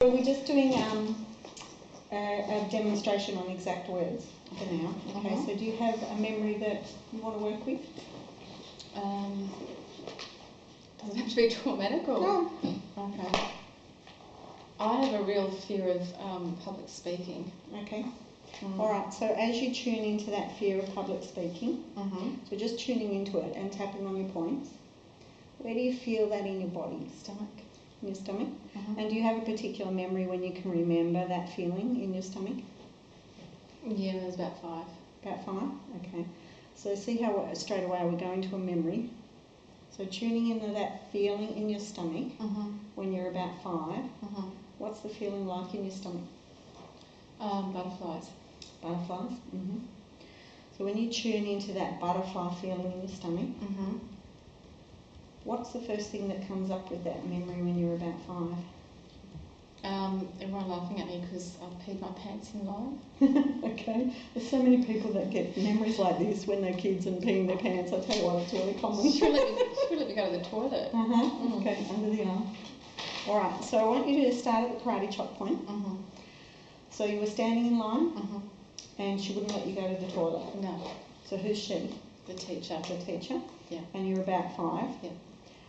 So we're just doing a demonstration on exact words for now. Okay, so do you have a memory that you want to work with? Does it have to be traumatic or? No. Okay. I have a real fear of public speaking. Okay. All right, so as you tune into that fear of public speaking, so just tuning into it and tapping on your points, where do you feel that in your body? Stomach. In your stomach? And do you have a particular memory when you can remember that feeling in your stomach? Yeah, there's about 5. About 5? Okay. So see how straight away we're going to a memory. So tuning into that feeling in your stomach when you're about 5, what's the feeling like in your stomach? Butterflies. Butterflies? So when you tune into that butterfly feeling in your stomach, what's the first thing that comes up with that memory when you're about 5? Everyone laughing at me because I peed my pants in line. Okay. There's so many people that get memories like this when they're kids and peeing their pants. I tell you what, it's really common. She would let me go to the toilet. Okay, under the arm. All right, so I want you to start at the karate chop point. So you were standing in line and she wouldn't let you go to the toilet? No. So who's she? The teacher. The teacher? Yeah. And you're about 5? Yeah.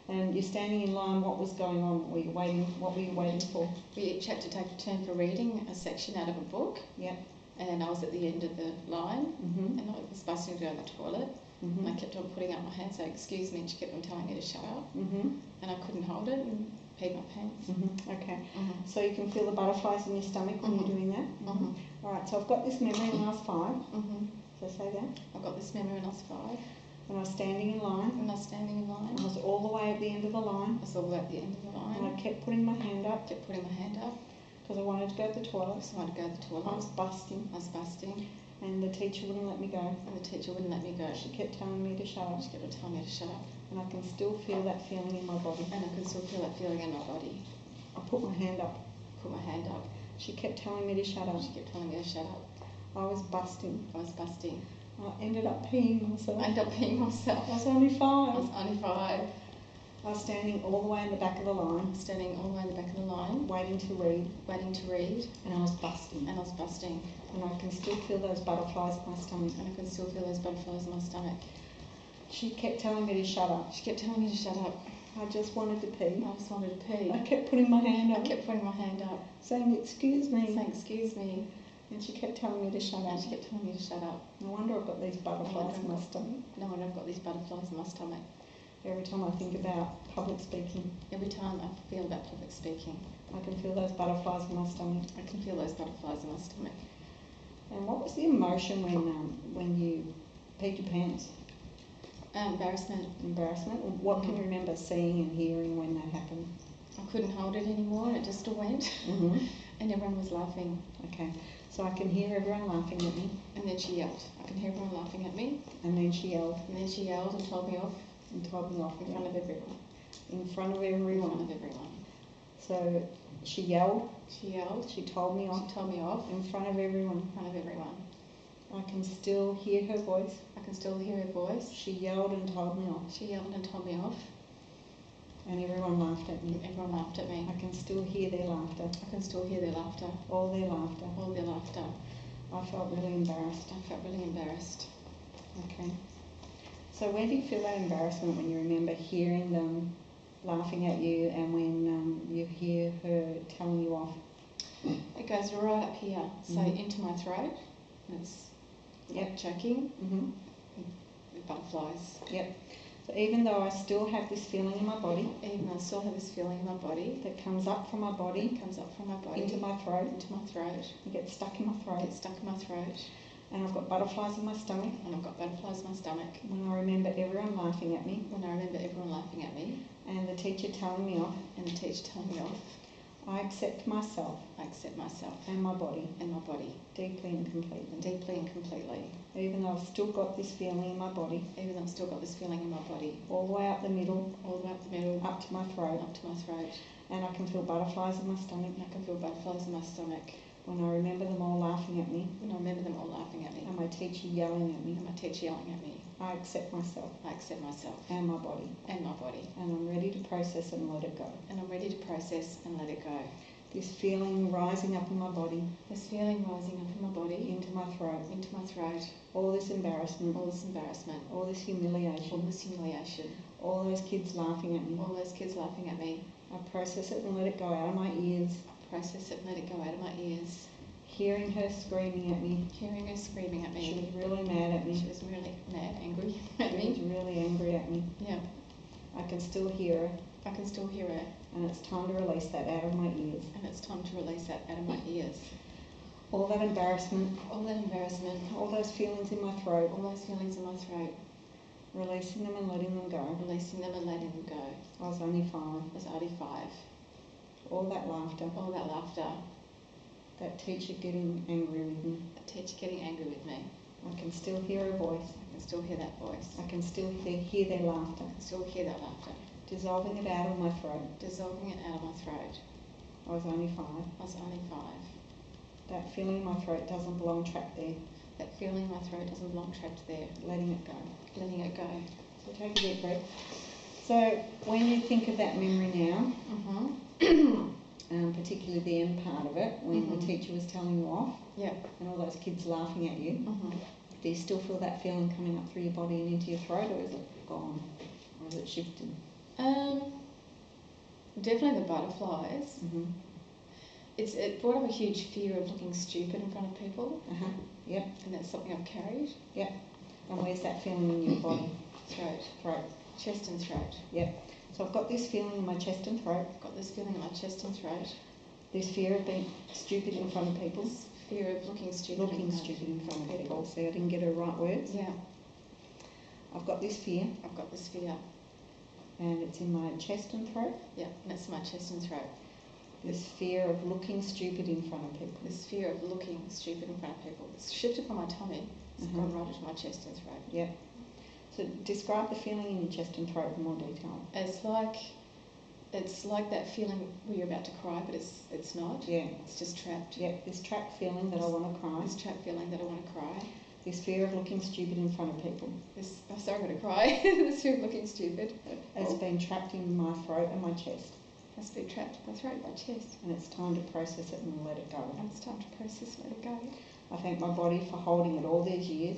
And you're standing in line, what was going on? Were you waiting? What were you waiting for? We each had to take a turn for reading a section out of a book. Yeah. And I was at the end of the line and I was busting to go to the toilet. And I kept on putting up my hand saying, excuse me, and she kept on telling me to shut up. And I couldn't hold it and peed my pants. Okay. So you can feel the butterflies in your stomach when you're doing that? All right, so I've got this memory when I was 5. So say that. I've got this memory when I was 5. When I was standing in line. When I was standing in line. I was all the way at the end of the line. I was all the way at the end of the line. And I kept putting my hand up. Kept putting my hand up. Because I wanted to go to the toilet. So I wanted to go to the toilet. I was busting. I was busting. And the teacher wouldn't let me go. And the teacher wouldn't let me go. She kept telling me to shut up. She kept on telling me to shut up. And I can still feel that feeling in my body. And I can still feel that feeling in my body. I put my hand up. Put my hand up. She kept telling me to shut up. She kept telling me to shut up. I was busting. I was busting. I ended up peeing myself. I ended up peeing myself. I was only 5. I was only 5. I was standing all the way in the back of the line. Standing all the way in the back of the line. Waiting to read. Waiting to read. And I was busting. And I was busting. And I can still feel those butterflies in my stomach. And I can still feel those butterflies in my stomach. She kept telling me to shut up. She kept telling me to shut up. I just wanted to pee. I just wanted to pee. I kept putting my hand up. I kept putting my hand up. Saying, excuse me. Saying, excuse me. And she kept telling me to shut up. And she kept telling me to shut up. No wonder I've got these butterflies in my stomach. No wonder I've got these butterflies in my stomach. Every time I think about public speaking. Every time I feel about public speaking. I can feel those butterflies in my stomach. I can feel those butterflies in my stomach. And what was the emotion when you peed your pants? Embarrassment. Embarrassment? What can you remember seeing and hearing when that happened? I couldn't hold it anymore and it just all went. And everyone was laughing. Okay. So I can hear everyone laughing at me. And then she yelled. I can hear everyone laughing at me. And then she yelled. And then she yelled and told me off. And told me off. In front of everyone. In front of everyone. In front of everyone. So she yelled. She yelled. She told me off. She told me off. In front of everyone. In front of everyone. I can still hear her voice. I can still hear her voice. She yelled and told me off. She yelled and told me off. And everyone laughed at me. Everyone laughed at me. I can still hear their laughter. I can still hear their laughter. All their laughter. All their laughter. I felt really embarrassed. I felt really embarrassed. Okay. So where do you feel that embarrassment when you remember hearing them laughing at you and when you hear her telling you off? It goes right up here, so into my throat. It's choking. With butterflies. Yep. So even though I still have this feeling in my body, even though I still have this feeling in my body that comes up from my body, it comes up from my body into my throat, it gets stuck in my throat, gets stuck in my throat, and I've got butterflies in my stomach. And I've got butterflies in my stomach. When I remember everyone laughing at me, when I remember everyone laughing at me, and the teacher telling me off, and the teacher telling me off, I accept myself. I accept myself. And my body. And my body. Deeply and completely. Deeply and completely. Even though I've still got this feeling in my body. Even though I've still got this feeling in my body. All the way up the middle. All the way up the middle. Up to my throat. Up to my throat. And I can feel butterflies in my stomach. And I can feel butterflies in my stomach. When I remember them all laughing at me. When I remember them all laughing at me. And my teacher yelling at me. And my teacher yelling at me. I accept myself. I accept myself. And my body. And my body. And I'm ready to process and let it go. And I'm ready to process and let it go. This feeling rising up in my body. This feeling rising up in my body. Into my throat. Into my throat. All this embarrassment. All this embarrassment. All this humiliation. All this humiliation. All those kids laughing at me. All those kids laughing at me. I process it and let it go out of my ears. Process it and let it go out of my ears. Hearing her screaming at me. Hearing her screaming at me. She was really mad at me. She was really mad, angry at me. She was really angry at me. Yeah. I can still hear her. I can still hear her. And it's time to release that out of my ears. And it's time to release that out of my ears. All that embarrassment. All that embarrassment. All those feelings in my throat. All those feelings in my throat. Releasing them and letting them go. Releasing them and letting them go. I was only 5. I was only 5. All that laughter. All that laughter. That teacher getting angry with me. That teacher getting angry with me. I can still hear her voice. I can still hear that voice. I can still hear their laughter. I can still hear that laughter. Dissolving it out of my throat. Dissolving it out of my throat. I was only 5. I was only 5. That feeling in my throat doesn't belong trapped there. That feeling in my throat doesn't belong trapped there. Letting it go. Letting it go. So take a deep breath. So when you think of that memory now, particularly the end part of it, when the teacher was telling you off, yeah, and all those kids laughing at you, do you still feel that feeling coming up through your body and into your throat, or is it gone, or is it shifted? Definitely the butterflies. It brought up a huge fear of looking stupid in front of people. Yep. And that's something I've carried. Yep. And where's that feeling in your body? Throat. Chest and throat. Yep. So I've got this feeling in my chest and throat. I've got this feeling in my chest and throat. This fear of being stupid in front of people. This fear of looking stupid. Looking stupid in front of people. See, I didn't get her right words. Yeah. I've got this fear. I've got this fear. And it's in my chest and throat. Yeah, and it's my chest and throat. This fear of looking stupid in front of people. This fear of looking stupid in front of people. It's shifted from my tummy. It's gone right into my chest and throat. Yep. So describe the feeling in your chest and throat in more detail. It's like that feeling where you're about to cry, but it's not. Yeah. It's just trapped. Yeah. This trapped feeling that I want to cry. This trapped feeling that I want to cry. This fear of looking stupid in front of people. I'm sorry, I'm going to cry. This fear of looking stupid. Has been trapped in my throat and my chest. Has been trapped in my throat and my chest. And it's time to process it and let it go. And it's time to process and let it go. I thank my body for holding it all these years.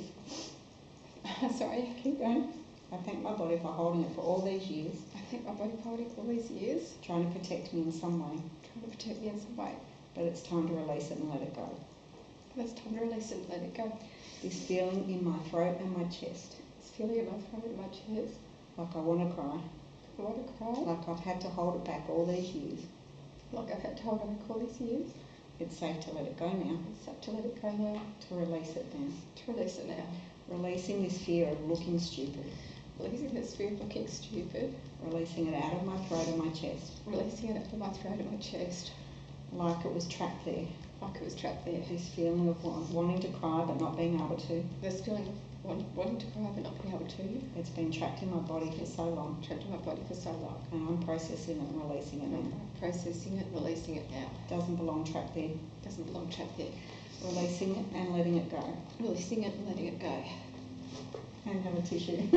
Sorry? Keep going. I thank my body for holding it for all these years. I thank my body for holding it for all these years. Trying to protect me in some way. Trying to protect me in some way. But it's time to release it and let it go. But it's time to release it and let it go. This feeling in my throat and my chest. This feeling in my throat and my chest. Like I want to cry. I want to cry. Like I've had to hold it back all these years. Like I've had to hold it back all these years. It's safe to let it go now. It's safe to let it go now. To release it now. To release it now. Releasing this fear of looking stupid. Releasing this fear of looking stupid. Releasing it out of my throat and my chest. Releasing it out of my throat and my chest. Like it was trapped there. Like it was trapped there. This feeling of wanting to cry but not being able to. This feeling of wanting to cry but not being able to. It's been trapped in my body for so long. Trapped in my body for so long. And I'm processing it and releasing it now. Processing it, releasing it now. Doesn't belong trapped there. Doesn't belong trapped there. Releasing it and letting it go. Releasing it and letting it go. And have a tissue.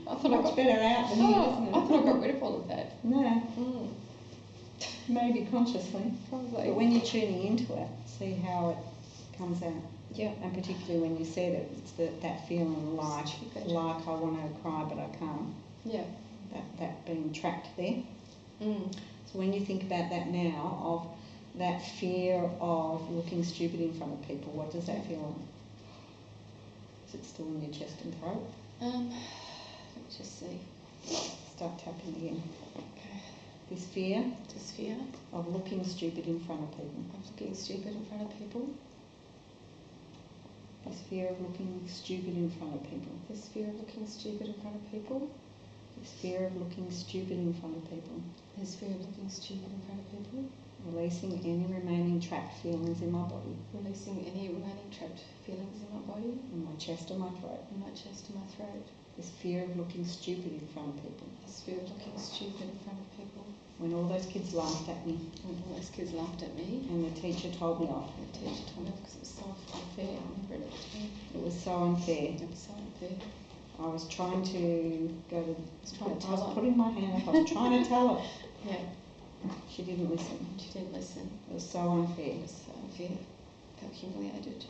I thought Much better out than you, isn't it? I thought I got rid of all of that. No. Maybe consciously. Probably. But when you're tuning into it, see how it comes out. Yeah. And particularly when you said it, it's that feeling like I want to cry but I can't. Yeah. That being trapped there. So when you think about that now, of that fear of looking stupid in front of people, what does that feel like? Is it still in your chest and throat? Let me just see. Start tapping again. Okay. This fear of looking stupid in front of people. Of looking stupid in front of people. This fear of looking stupid in front of people. This fear of looking stupid in front of people. This fear of looking stupid in front of people. This fear of looking stupid in front of people. Releasing any remaining trapped feelings in my body. Releasing any remaining trapped feelings in my body. In my chest and my throat. In my chest and my throat. This fear of looking stupid in front of people. This fear of looking stupid in front of people. When all those kids laughed at me. When all those kids laughed at me. And the teacher told me off. And the teacher told me off because it was so unfair. I remember it at the time. It was so unfair. It was so unfair. I was trying to go to... I was trying to tell I was her. putting my hand up. I was trying to tell her. Yeah. She didn't listen. She didn't listen. It was so unfair. It was so unfair. I felt humiliated.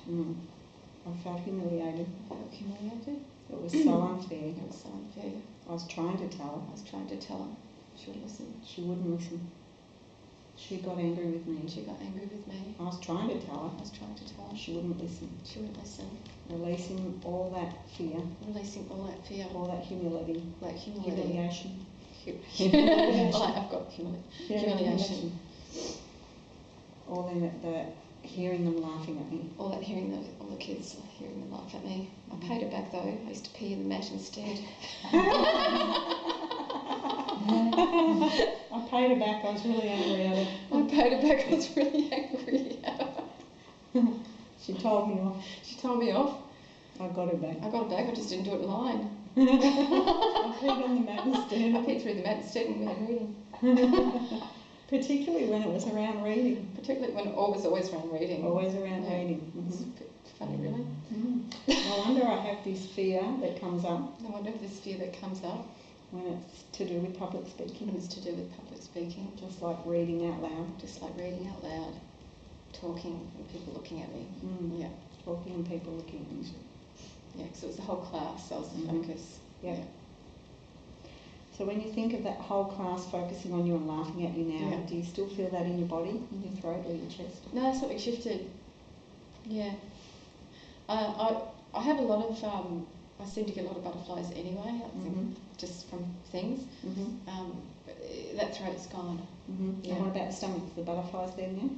I felt humiliated. I felt humiliated. It was so unfair. It was so unfair. I was trying to tell her. I was trying to tell her. She wouldn't listen. She wouldn't listen. She got angry with me. She got angry with me. I was trying to tell her. I was trying to tell her. She wouldn't listen. She wouldn't listen. Releasing all that fear. Releasing all that fear. All that humility. Like humility. Humiliation. I've got humiliation. All the hearing them laughing at me. All that all the kids hearing them laugh at me. I paid her back though. I used to pee in the mat instead. I paid her back. I was really angry at her. I paid her back. I was really angry at her. She told me off. She told me off. I got her back. I got her back. I just didn't do it in line. I peed on the mat instead. I peed through the mat instead when we had reading. Particularly when it was around reading. Particularly when it was always around reading. Always around reading. It's a bit funny, really. No wonder I have this fear that comes up. No wonder this fear that comes up. When it's to do with public speaking. When it's to do with public speaking. Just like reading out loud. Just like reading out loud. Talking and people looking at me. Yeah. Talking and people looking at me. Yeah, because it was the whole class, so I was the focus. Yeah. So when you think of that whole class focusing on you and laughing at you now, do you still feel that in your body, in your throat or your chest? No, something shifted. Yeah. I have a lot of, I seem to get a lot of butterflies anyway, I think, just from things. That throat's gone. Yeah. And what about the stomach? Is the butterflies there now?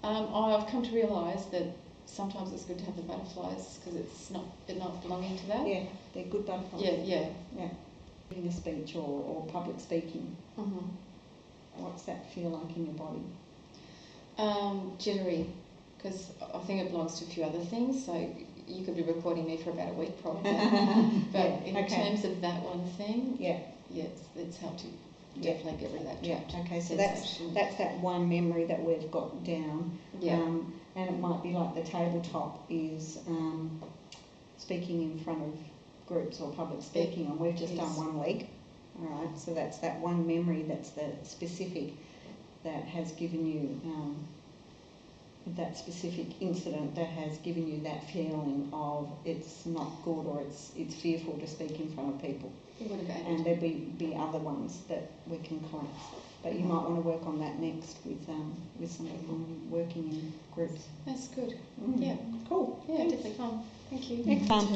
I've come to realise that sometimes it's good to have the butterflies because they're not belonging to that. Yeah, they're good butterflies. Yeah. Giving a speech or public speaking. What's that feel like in your body? Jittery, because I think it belongs to a few other things. So you could be recording me for about a week probably. But in terms of that one thing, it's helped to definitely get rid of that. Okay. So that's that one memory that we've got down. And it might be like the tabletop is speaking in front of groups or public speaking, and we've just done 1 week. All right, so that's that one memory that's the specific that has given you that specific incident that has given you that feeling of it's not good or it's fearful to speak in front of people. And there'll be other ones that we can collect. But you might want to work on that next with some people working in groups. That's good. Yeah. Cool. Yeah, definitely fun. Thank you. Excellent.